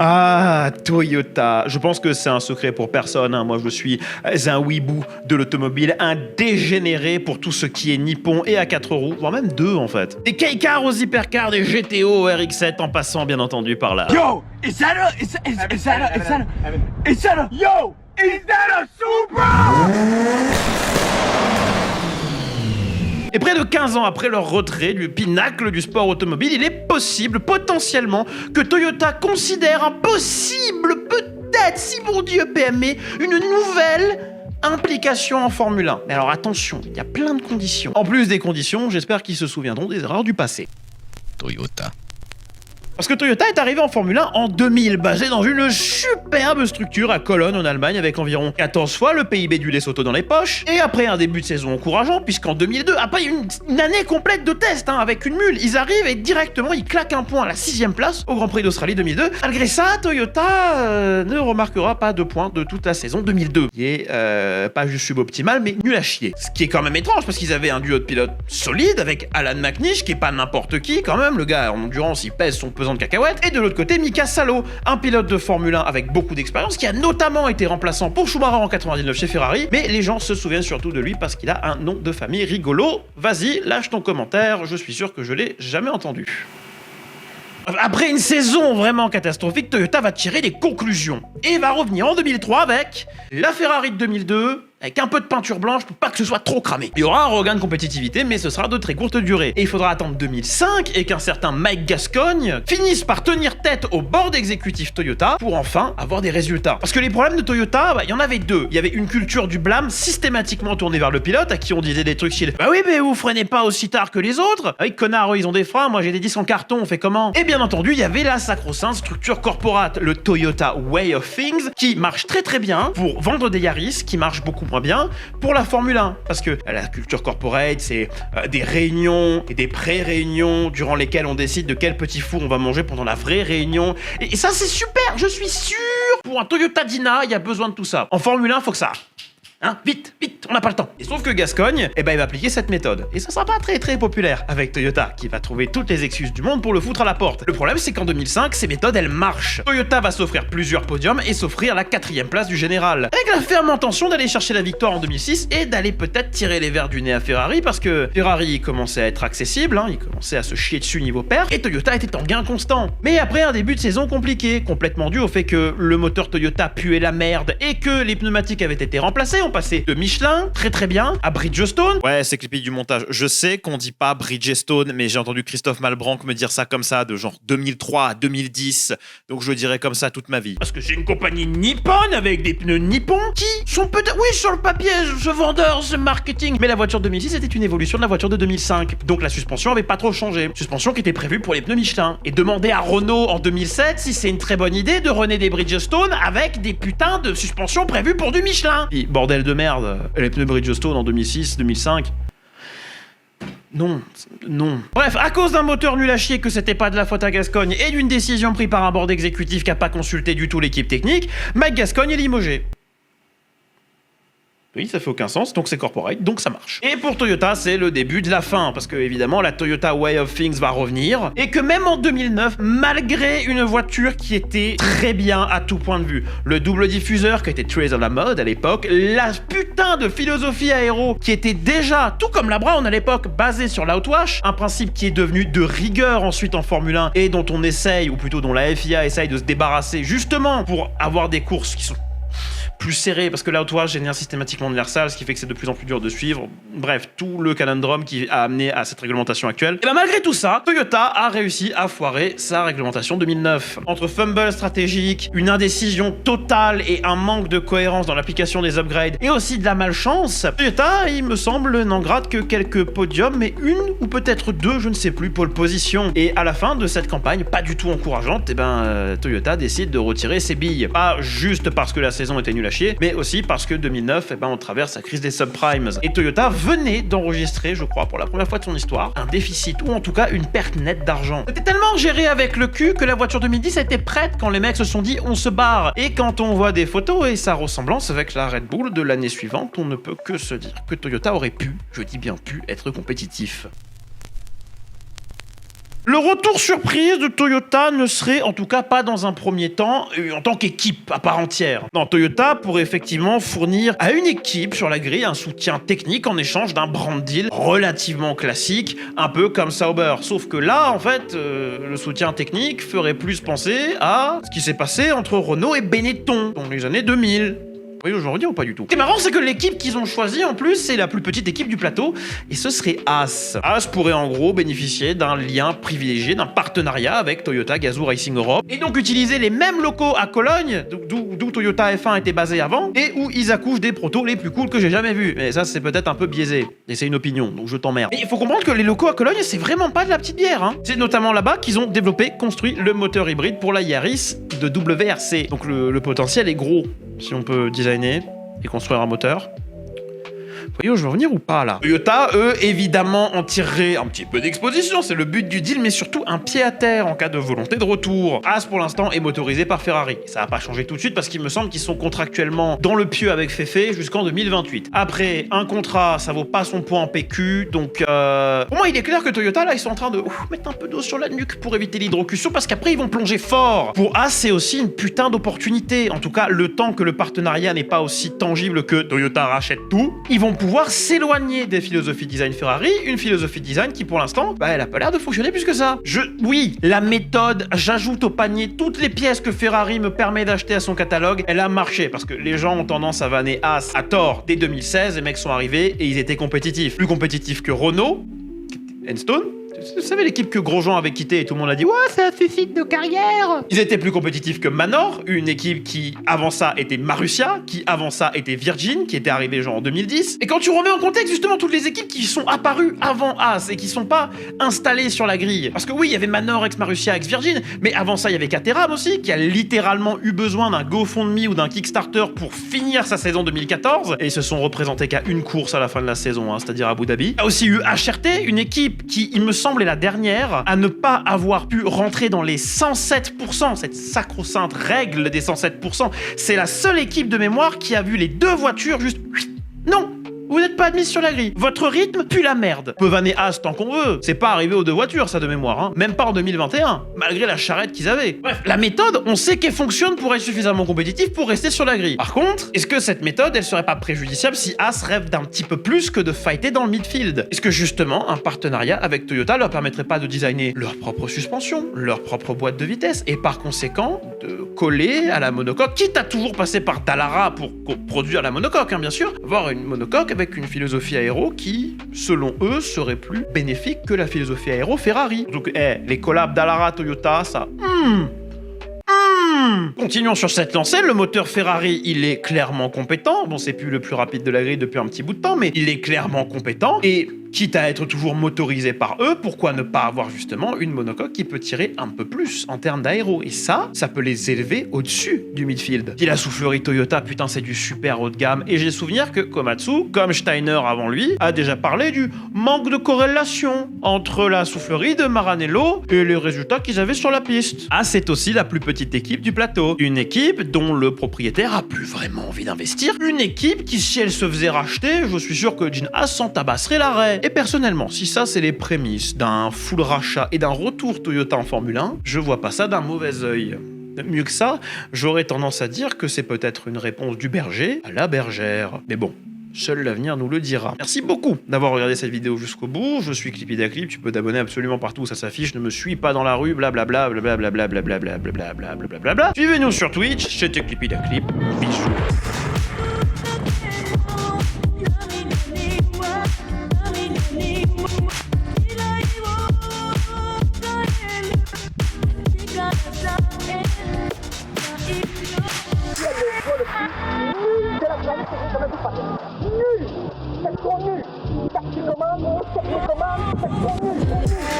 Ah, Toyota. Je pense que c'est un secret pour personne, hein. Moi, je suis un weeboo de l'automobile, un dégénéré pour tout ce qui est nippon et à 4 roues, voire même 2 en fait. Des K-cars aux hypercars, des GTO aux RX-7 en passant bien entendu par là. Yo, is that a Supra? Et près de 15 ans après leur retrait du pinacle du sport automobile, il est possible, potentiellement, que Toyota considère impossible, peut-être, si mon Dieu permet, une nouvelle implication en Formule 1. Mais alors attention, il y a plein de conditions. En plus des conditions, j'espère qu'ils se souviendront des erreurs du passé. Toyota. Parce que Toyota est arrivé en Formule 1 en 2000, basé dans une superbe structure à Cologne en Allemagne avec environ 14 fois le PIB du Lesotho dans les poches. Et après un début de saison encourageant, puisqu'en 2002, après une année complète de tests avec une mule, ils arrivent et directement ils claquent un point à la 6ème place au Grand Prix d'Australie 2002. Malgré ça, Toyota ne remarquera pas de points de toute la saison 2002, qui est pas juste suboptimal, mais nul à chier. Ce qui est quand même étrange, parce qu'ils avaient un duo de pilotes solide avec Alan McNish, qui est pas n'importe qui quand même, le gars en endurance il pèse son pesant de cacahuètes, et de l'autre côté Mika Salo, un pilote de Formule 1 avec beaucoup d'expérience qui a notamment été remplaçant pour Schumacher en 99 chez Ferrari, mais les gens se souviennent surtout de lui parce qu'il a un nom de famille rigolo. Vas-y, lâche ton commentaire, je suis sûr que je l'ai jamais entendu. Après une saison vraiment catastrophique, Toyota va tirer des conclusions et va revenir en 2003 avec la Ferrari de 2002, avec un peu de peinture blanche pour pas que ce soit trop cramé. Il y aura un regain de compétitivité, mais ce sera de très courte durée. Et il faudra attendre 2005 et qu'un certain Mike Gascogne finisse par tenir tête au board exécutif Toyota pour enfin avoir des résultats. Parce que les problèmes de Toyota, il y en avait deux. Il y avait une culture du blâme systématiquement tournée vers le pilote, à qui on disait des trucs style « Bah oui, mais vous freinez pas aussi tard que les autres. Avec connard, eux, ils ont des freins, moi j'ai des disques en carton, on fait comment ?» Et bien entendu, il y avait la sacro-sainte structure corporate, le Toyota Way of Things, qui marche très très bien pour vendre des Yaris, qui marche beaucoup moins bien pour la Formule 1, parce que la culture corporate, c'est des réunions et des pré-réunions durant lesquelles on décide de quel petit four on va manger pendant la vraie réunion, et ça c'est super, je suis sûr. Pour un Toyota Dyna, il y a besoin de tout ça. En Formule 1, faut que ça... Hein, vite, on n'a pas le temps. Et sauf que Gascogne, il va appliquer cette méthode. Et ça sera pas très très populaire avec Toyota, qui va trouver toutes les excuses du monde pour le foutre à la porte. Le problème, c'est qu'en 2005, ces méthodes, elles marchent. Toyota va s'offrir plusieurs podiums et s'offrir la 4ème place du général. Avec la ferme intention d'aller chercher la victoire en 2006 et d'aller peut-être tirer les verres du nez à Ferrari, parce que Ferrari commençait à être accessible, il commençait à se chier dessus niveau perte, et Toyota était en gain constant. Mais après un début de saison compliqué, complètement dû au fait que le moteur Toyota puait la merde et que les pneumatiques avaient été remplacés, on passait de Michelin, très très bien, à Bridgestone. Ouais, c'est clippé du montage. Je sais qu'on dit pas Bridgestone, mais j'ai entendu Christophe Malbranck me dire ça comme ça, de genre 2003 à 2010. Donc je dirais comme ça toute ma vie. Parce que c'est une compagnie nippone avec des pneus nippons qui sont peut-être, oui, sur le papier, ce vendeur, ce marketing. Mais la voiture de 2006 était une évolution de la voiture de 2005. Donc la suspension avait pas trop changé. Suspension qui était prévue pour les pneus Michelin. Et demander à Renault en 2007 si c'est une très bonne idée de renaître des Bridgestone avec des putains de suspensions prévues pour du Michelin. Et bordel de merde. Les pneus Bridgestone en 2006, 2005. Non. Bref, à cause d'un moteur nul à chier que c'était pas de la faute à Gascogne et d'une décision prise par un board exécutif qui a pas consulté du tout l'équipe technique, Mike Gascogne est limogé. Oui, ça fait aucun sens, donc c'est corporate, donc ça marche. Et pour Toyota, c'est le début de la fin, parce que évidemment la Toyota Way of Things va revenir, et que même en 2009, malgré une voiture qui était très bien à tout point de vue, le double diffuseur qui était très à la mode à l'époque, la putain de philosophie aéro qui était déjà, tout comme la Brown à l'époque, basée sur l'outwash, un principe qui est devenu de rigueur ensuite en Formule 1, et dont on essaye, ou plutôt dont la FIA essaye de se débarrasser, justement pour avoir des courses qui sont plus serré, parce que l'outwash génère systématiquement de l'air sale, ce qui fait que c'est de plus en plus dur de suivre. Bref, tout le conundrum qui a amené à cette réglementation actuelle. Et malgré tout ça, Toyota a réussi à foirer sa réglementation 2009. Entre fumble stratégique, une indécision totale et un manque de cohérence dans l'application des upgrades, et aussi de la malchance, Toyota, il me semble, n'en gratte que quelques podiums, mais une ou peut-être deux, je ne sais plus, pole position. Et à la fin de cette campagne, pas du tout encourageante, Toyota décide de retirer ses billes. Pas juste parce que la saison était nulle à chier, mais aussi parce que 2009, on traverse la crise des subprimes. Et Toyota venait d'enregistrer, je crois, pour la première fois de son histoire, un déficit, ou en tout cas une perte nette d'argent. C'était tellement géré avec le cul que la voiture 2010 était prête quand les mecs se sont dit on se barre. Et quand on voit des photos et sa ressemblance avec la Red Bull de l'année suivante, on ne peut que se dire que Toyota aurait pu, je dis bien pu, être compétitif. Le retour surprise de Toyota ne serait en tout cas pas dans un premier temps en tant qu'équipe à part entière. Non, Toyota pourrait effectivement fournir à une équipe sur la grille un soutien technique en échange d'un brand deal relativement classique, un peu comme Sauber. Sauf que là, en fait, le soutien technique ferait plus penser à ce qui s'est passé entre Renault et Benetton dans les années 2000. Oui, aujourd'hui ou pas du tout. Ce qui est marrant, c'est que l'équipe qu'ils ont choisie, en plus, c'est la plus petite équipe du plateau, et ce serait Haas. Haas pourrait en gros bénéficier d'un lien privilégié, d'un partenariat avec Toyota Gazoo Racing Europe, et donc utiliser les mêmes locaux à Cologne, d'où Toyota F1 était basé avant, et où ils accouchent des protos les plus cool que j'ai jamais vus. Mais ça, c'est peut-être un peu biaisé, et c'est une opinion, donc je t'emmerde. Et il faut comprendre que les locaux à Cologne, c'est vraiment pas de la petite bière, hein. C'est notamment là-bas qu'ils ont développé, construit le moteur hybride pour la Yaris de WRC. Donc le potentiel est gros, si on peut designer et construire un moteur. Vous voyez où je veux revenir ou pas là? Toyota, eux, évidemment, en tireraient un petit peu d'exposition, c'est le but du deal, mais surtout un pied à terre en cas de volonté de retour. Haas, pour l'instant, est motorisé par Ferrari. Ça va pas changer tout de suite parce qu'il me semble qu'ils sont contractuellement dans le pieu avec Fefe jusqu'en 2028. Après, un contrat, ça vaut pas son poids en PQ, donc pour moi, il est clair que Toyota, là, ils sont en train de mettre un peu d'eau sur la nuque pour éviter l'hydrocution parce qu'après, ils vont plonger fort. Pour Haas, c'est aussi une putain d'opportunité. En tout cas, le temps que le partenariat n'est pas aussi tangible que Toyota rachète tout, ils vont pouvoir s'éloigner des philosophies design Ferrari, une philosophie design qui pour l'instant, elle a pas l'air de fonctionner plus que ça. Oui, la méthode, j'ajoute au panier toutes les pièces que Ferrari me permet d'acheter à son catalogue, elle a marché parce que les gens ont tendance à vanner Haas à tort. Dès 2016, les mecs sont arrivés et ils étaient compétitifs. Plus compétitifs que Renault, Enstone. Vous savez l'équipe que Grosjean avait quitté et tout le monde a dit « Ouais, c'est un suicide de carrière !» Ils étaient plus compétitifs que Manor, une équipe qui, avant ça, était Marussia, qui, avant ça, était Virgin, qui était arrivée genre en 2010. Et quand tu remets en contexte, justement, toutes les équipes qui sont apparues avant Haas et qui sont pas installées sur la grille. Parce que oui, il y avait Manor, ex-Marussia, ex-Virgin, mais avant ça, il y avait Caterham aussi, qui a littéralement eu besoin d'un GoFundMe ou d'un Kickstarter pour finir sa saison 2014. Et ils se sont représentés qu'à une course à la fin de la saison, c'est-à-dire Abu Dhabi. Il y a aussi eu HRT, une équipe qui, il me semble, est la dernière à ne pas avoir pu rentrer dans les 107%, cette sacro-sainte règle des 107%. C'est la seule équipe de mémoire qui a vu les deux voitures juste... Non! Vous n'êtes pas admis sur la grille. Votre rythme pue la merde. Peut vanner Haas tant qu'on veut. C'est pas arrivé aux deux voitures, ça, de mémoire. Hein. Même pas en 2021, malgré la charrette qu'ils avaient. Bref, la méthode, on sait qu'elle fonctionne pour être suffisamment compétitif pour rester sur la grille. Par contre, est-ce que cette méthode, elle serait pas préjudiciable si Haas rêve d'un petit peu plus que de fighter dans le midfield? Est-ce que justement, un partenariat avec Toyota leur permettrait pas de designer leur propre suspension, leur propre boîte de vitesse, et par conséquent, de coller à la monocoque, quitte à toujours passer par Dallara pour produire la monocoque, hein, bien sûr, avoir une monocoque avec une philosophie aéro qui, selon eux, serait plus bénéfique que la philosophie aéro Ferrari. Donc, les collabs Dallara-Toyota, ça... Continuons sur cette lancée, le moteur Ferrari, il est clairement compétent. Bon, c'est plus le plus rapide de la grille depuis un petit bout de temps, mais il est clairement compétent. Et quitte à être toujours motorisé par eux, pourquoi ne pas avoir justement une monocoque qui peut tirer un peu plus en termes d'aéro? Et ça peut les élever au-dessus du midfield. Si la soufflerie Toyota, putain, c'est du super haut de gamme. Et j'ai souvenir que Komatsu, comme Steiner avant lui, a déjà parlé du manque de corrélation entre la soufflerie de Maranello et les résultats qu'ils avaient sur la piste. Ah, c'est aussi la plus petite équipe du plateau. Une équipe dont le propriétaire a plus vraiment envie d'investir. Une équipe qui, si elle se faisait racheter, je suis sûr que Gene Haas s'en tabasserait l'arrêt. Et personnellement, si ça c'est les prémices d'un full rachat et d'un retour Toyota en Formule 1, je vois pas ça d'un mauvais œil. Mieux que ça, j'aurais tendance à dire que c'est peut-être une réponse du berger à la bergère. Mais bon, seul l'avenir nous le dira. Merci beaucoup d'avoir regardé cette vidéo jusqu'au bout. Je suis Clippy Clip, tu peux t'abonner absolument partout où ça s'affiche. Ne me suis pas dans la rue, blablabla, blablabla, blablabla, blablabla, blablabla. Suivez-nous sur Twitch, c'était Clippy Clip. Bisous. Nul! C'est trop nul! Techniquement, techniquement, c'est trop nul!